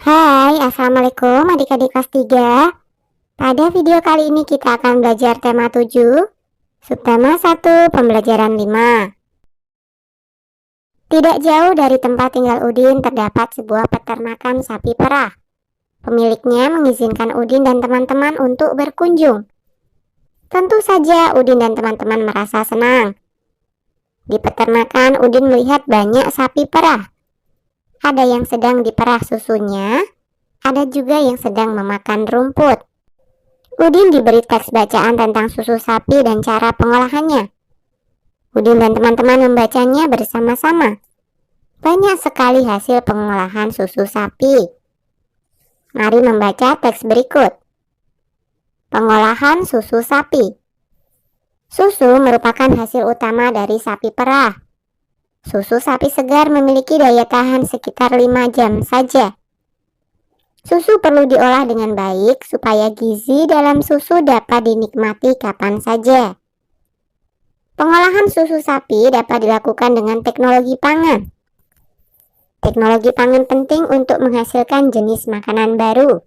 Hai, Assalamualaikum adik-adik kelas 3. Pada video kali ini kita akan belajar tema 7, subtema 1, pembelajaran 5. Tidak jauh dari tempat tinggal Udin terdapat sebuah peternakan sapi perah. Pemiliknya mengizinkan Udin dan teman-teman untuk berkunjung. Tentu saja Udin dan teman-teman merasa senang. Di peternakan Udin melihat banyak sapi perah. Ada yang sedang diperah susunya, ada juga yang sedang memakan rumput. Udin diberi teks bacaan tentang susu sapi dan cara pengolahannya. Udin dan teman-teman membacanya bersama-sama. Banyak sekali hasil pengolahan susu sapi. Mari membaca teks berikut. Pengolahan susu sapi. Susu merupakan hasil utama dari sapi perah. Susu sapi segar memiliki daya tahan sekitar 5 jam saja. Susu perlu diolah dengan baik supaya gizi dalam susu dapat dinikmati kapan saja. Pengolahan susu sapi dapat dilakukan dengan teknologi pangan. Teknologi pangan penting untuk menghasilkan jenis makanan baru.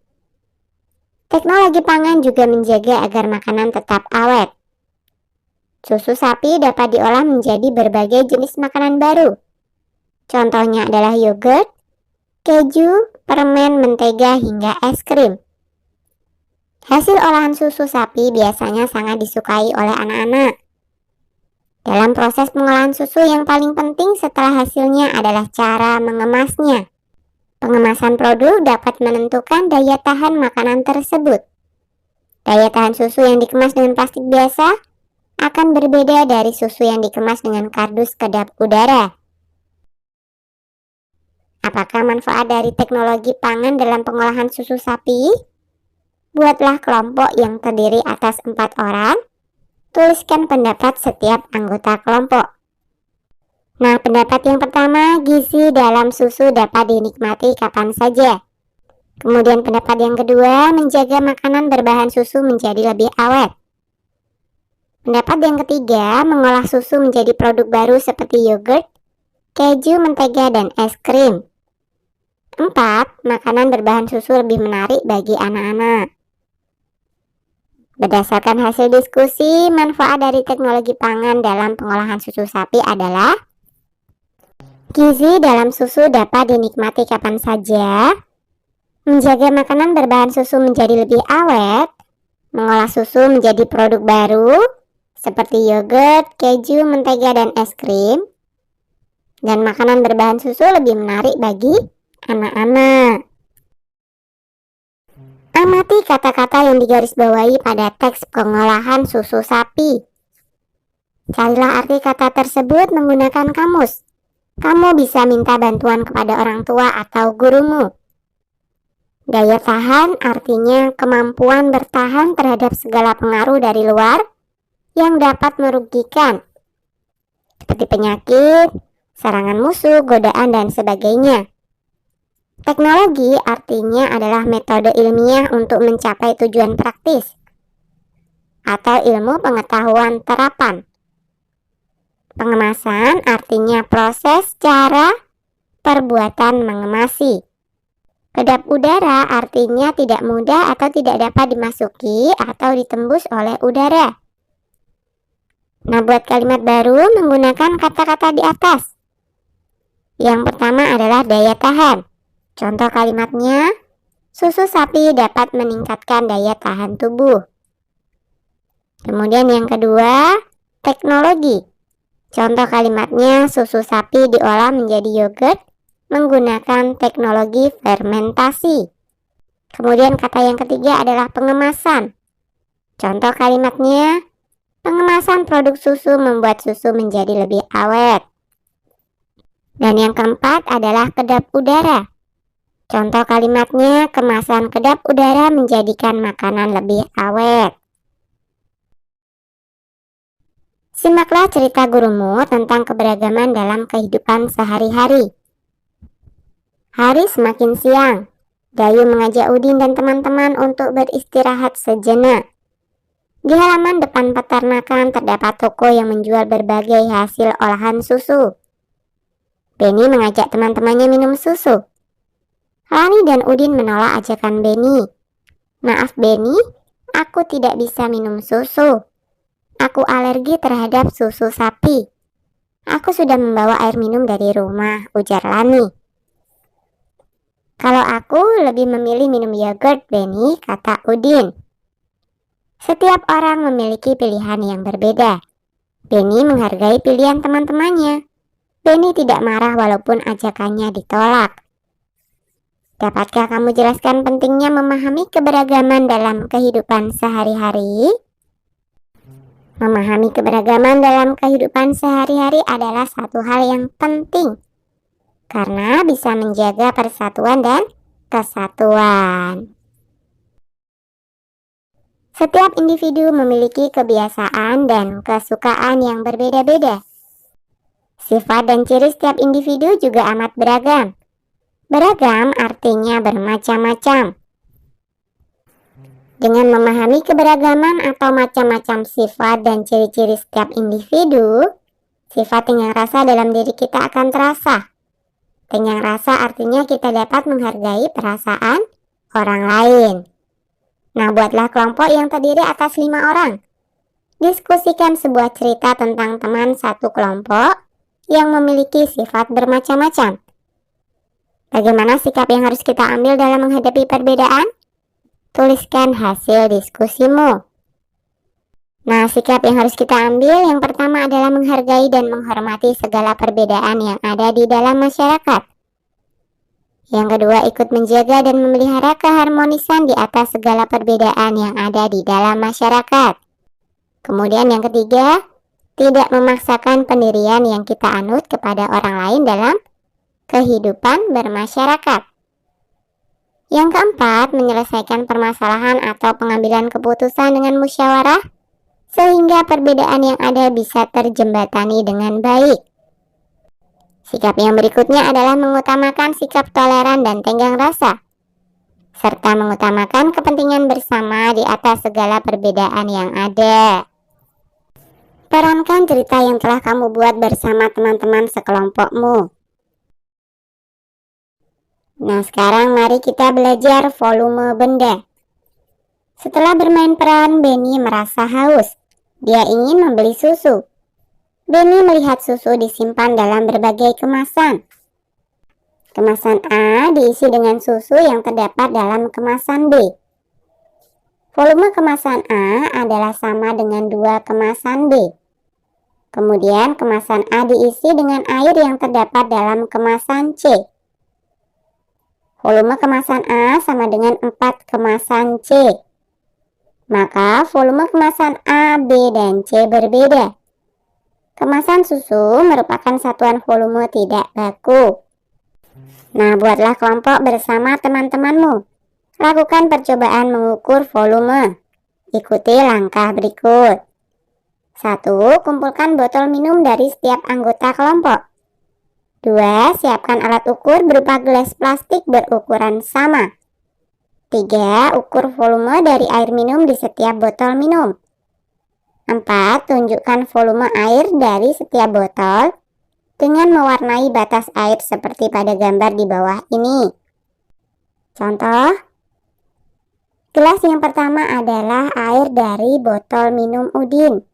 Teknologi pangan juga menjaga agar makanan tetap awet. Susu sapi dapat diolah menjadi berbagai jenis makanan baru. Contohnya adalah yogurt, keju, permen, mentega, hingga es krim. Hasil olahan susu sapi biasanya sangat disukai oleh anak-anak. Dalam proses pengolahan susu yang paling penting setelah hasilnya adalah cara mengemasnya. Pengemasan produk dapat menentukan daya tahan makanan tersebut. Daya tahan susu yang dikemas dengan plastik biasa akan berbeda dari susu yang dikemas dengan kardus kedap udara. Apakah manfaat dari teknologi pangan dalam pengolahan susu sapi? Buatlah kelompok yang terdiri atas 4 orang. Tuliskan pendapat setiap anggota kelompok. Nah, pendapat yang pertama, gizi dalam susu dapat dinikmati kapan saja. Kemudian pendapat yang kedua, menjaga makanan berbahan susu menjadi lebih awet. Pendapat yang ketiga, mengolah susu menjadi produk baru seperti yogurt, keju, mentega, dan es krim. 4. Makanan berbahan susu lebih menarik bagi anak-anak. Berdasarkan hasil diskusi, manfaat dari teknologi pangan dalam pengolahan susu sapi adalah gizi dalam susu dapat dinikmati kapan saja, menjaga makanan berbahan susu menjadi lebih awet, mengolah susu menjadi produk baru, seperti yogurt, keju, mentega, dan es krim. Dan makanan berbahan susu lebih menarik bagi anak-anak. Amati kata-kata yang digarisbawahi pada teks pengolahan susu sapi. Carilah arti kata tersebut menggunakan kamus. Kamu bisa minta bantuan kepada orang tua atau gurumu. Daya tahan artinya kemampuan bertahan terhadap segala pengaruh dari luar yang dapat merugikan, seperti penyakit, serangan musuh, godaan, dan sebagainya. Teknologi artinya adalah metode ilmiah untuk mencapai tujuan praktis atau ilmu pengetahuan terapan. Pengemasan artinya proses, cara, perbuatan mengemasi. Kedap udara artinya tidak mudah atau tidak dapat dimasuki atau ditembus oleh udara. Nah, buat kalimat baru menggunakan kata-kata di atas. Yang pertama adalah daya tahan. Contoh kalimatnya, susu sapi dapat meningkatkan daya tahan tubuh. Kemudian yang kedua, teknologi. Contoh kalimatnya, susu sapi diolah menjadi yogurt menggunakan teknologi fermentasi. Kemudian kata yang ketiga adalah pengemasan. Contoh kalimatnya, pengemasan produk susu membuat susu menjadi lebih awet. Dan yang keempat adalah kedap udara. Contoh kalimatnya, kemasan kedap udara menjadikan makanan lebih awet. Simaklah cerita gurumu tentang keberagaman dalam kehidupan sehari-hari. Hari semakin siang. Dayu mengajak Udin dan teman-teman untuk beristirahat sejenak. Di halaman depan peternakan terdapat toko yang menjual berbagai hasil olahan susu. Benny mengajak teman-temannya minum susu. Lani dan Udin menolak ajakan Beni. Maaf Beni, aku tidak bisa minum susu. Aku alergi terhadap susu sapi. Aku sudah membawa air minum dari rumah, ujar Lani. Kalau aku lebih memilih minum yogurt, Beni, kata Udin. Setiap orang memiliki pilihan yang berbeda. Beni menghargai pilihan teman-temannya. Beni tidak marah walaupun ajakannya ditolak. Dapatkah kamu jelaskan pentingnya memahami keberagaman dalam kehidupan sehari-hari? Memahami keberagaman dalam kehidupan sehari-hari adalah satu hal yang penting, karena bisa menjaga persatuan dan kesatuan. Setiap individu memiliki kebiasaan dan kesukaan yang berbeda-beda. Sifat dan ciri setiap individu juga amat beragam. Beragam artinya bermacam-macam. Dengan memahami keberagaman atau macam-macam sifat dan ciri-ciri setiap individu, sifat tenyang rasa dalam diri kita akan terasa. Tenyang rasa artinya kita dapat menghargai perasaan orang lain. Nah, buatlah kelompok yang terdiri atas 5 orang. Diskusikan sebuah cerita tentang teman satu kelompok yang memiliki sifat bermacam-macam. Bagaimana sikap yang harus kita ambil dalam menghadapi perbedaan? Tuliskan hasil diskusimu. Nah, sikap yang harus kita ambil yang pertama adalah menghargai dan menghormati segala perbedaan yang ada di dalam masyarakat. Yang kedua, ikut menjaga dan memelihara keharmonisan di atas segala perbedaan yang ada di dalam masyarakat. Kemudian yang ketiga, tidak memaksakan pendirian yang kita anut kepada orang lain dalam kehidupan bermasyarakat. Yang keempat, menyelesaikan permasalahan atau pengambilan keputusan dengan musyawarah sehingga perbedaan yang ada bisa terjembatani dengan baik. Sikap yang berikutnya adalah mengutamakan sikap toleran dan tenggang rasa, serta mengutamakan kepentingan bersama di atas segala perbedaan yang ada. Perankan cerita yang telah kamu buat bersama teman-teman sekelompokmu. Nah, sekarang mari kita belajar volume benda. Setelah bermain peran, Beni merasa haus. Dia ingin membeli susu. Beni melihat susu disimpan dalam berbagai kemasan. Kemasan A diisi dengan susu yang terdapat dalam kemasan B. Volume kemasan A adalah sama dengan 2 kemasan B. Kemudian kemasan A diisi dengan air yang terdapat dalam kemasan C. Volume kemasan A sama dengan 4 kemasan C. Maka volume kemasan A, B, dan C berbeda. Kemasan susu merupakan satuan volume tidak baku. Nah, buatlah kelompok bersama teman-temanmu. Lakukan percobaan mengukur volume. Ikuti langkah berikut. 1. Kumpulkan botol minum dari setiap anggota kelompok. 2. Siapkan alat ukur berupa gelas plastik berukuran sama. 3. Ukur volume dari air minum di setiap botol minum. 4. Tunjukkan volume air dari setiap botol dengan mewarnai batas air seperti pada gambar di bawah ini. Contoh, gelas yang pertama adalah air dari botol minum Udin.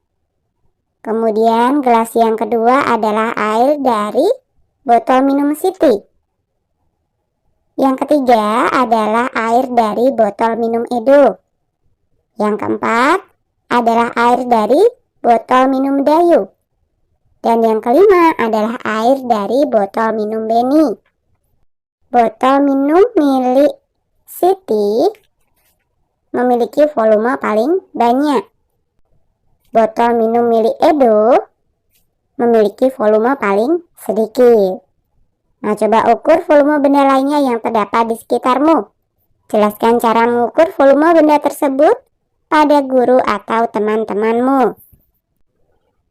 Kemudian gelas yang kedua adalah air dari botol minum Siti. Yang ketiga adalah air dari botol minum Edo. Yang keempat adalah air dari botol minum Dayu. Dan yang kelima adalah air dari botol minum Beni. Botol minum milik Siti memiliki volume paling banyak. Botol minum milik Edo memiliki volume paling sedikit. Nah, coba ukur volume benda lainnya yang terdapat di sekitarmu. Jelaskan cara mengukur volume benda tersebut pada guru atau teman-temanmu.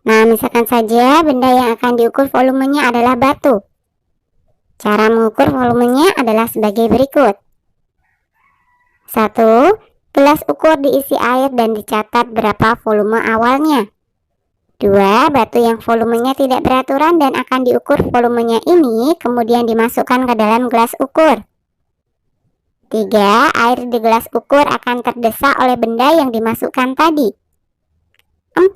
Nah, misalkan saja benda yang akan diukur volumenya adalah batu. Cara mengukur volumenya adalah sebagai berikut. 1. Gelas ukur diisi air dan dicatat berapa volume awalnya. 2. Batu yang volumenya tidak beraturan dan akan diukur volumenya ini kemudian dimasukkan ke dalam gelas ukur. 3. Air di gelas ukur akan terdesak oleh benda yang dimasukkan tadi. 4.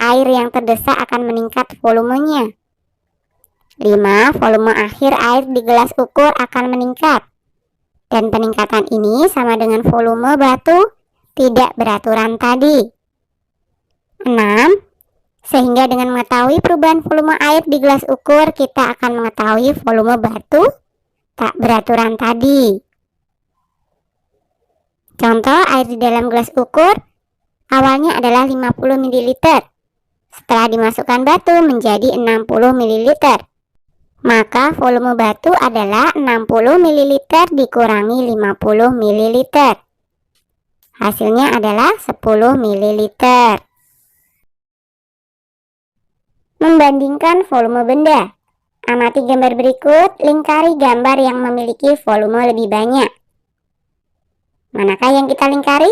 Air yang terdesak akan meningkat volumenya. 5. Volume akhir air di gelas ukur akan meningkat. Dan peningkatan ini sama dengan volume batu tidak beraturan tadi. 6. Sehingga dengan mengetahui perubahan volume air di gelas ukur, kita akan mengetahui volume batu tak beraturan tadi. Contoh air di dalam gelas ukur awalnya adalah 50 ml. Setelah dimasukkan batu menjadi 60 ml. Maka volume batu adalah 60 ml dikurangi 50 ml. Hasilnya adalah 10 ml. Membandingkan volume benda. Amati gambar berikut, lingkari gambar yang memiliki volume lebih banyak. Manakah yang kita lingkari?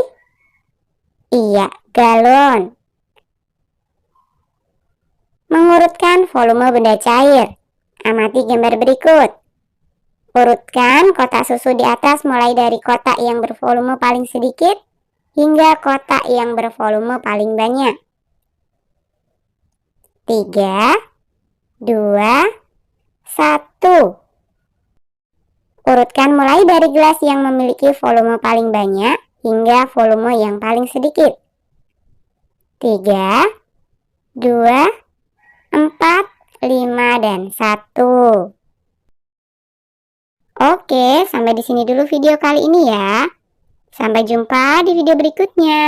Iya, galon. Mengurutkan volume benda cair. Amati gambar berikut. Urutkan kotak susu di atas mulai dari kotak yang bervolume paling sedikit hingga kotak yang bervolume paling banyak. 3, 2, 1. Urutkan mulai dari gelas yang memiliki volume paling banyak hingga volume yang paling sedikit. 3, 2, 4, 5, dan 1. Oke, sampai di sini dulu video kali ini ya. Sampai jumpa di video berikutnya.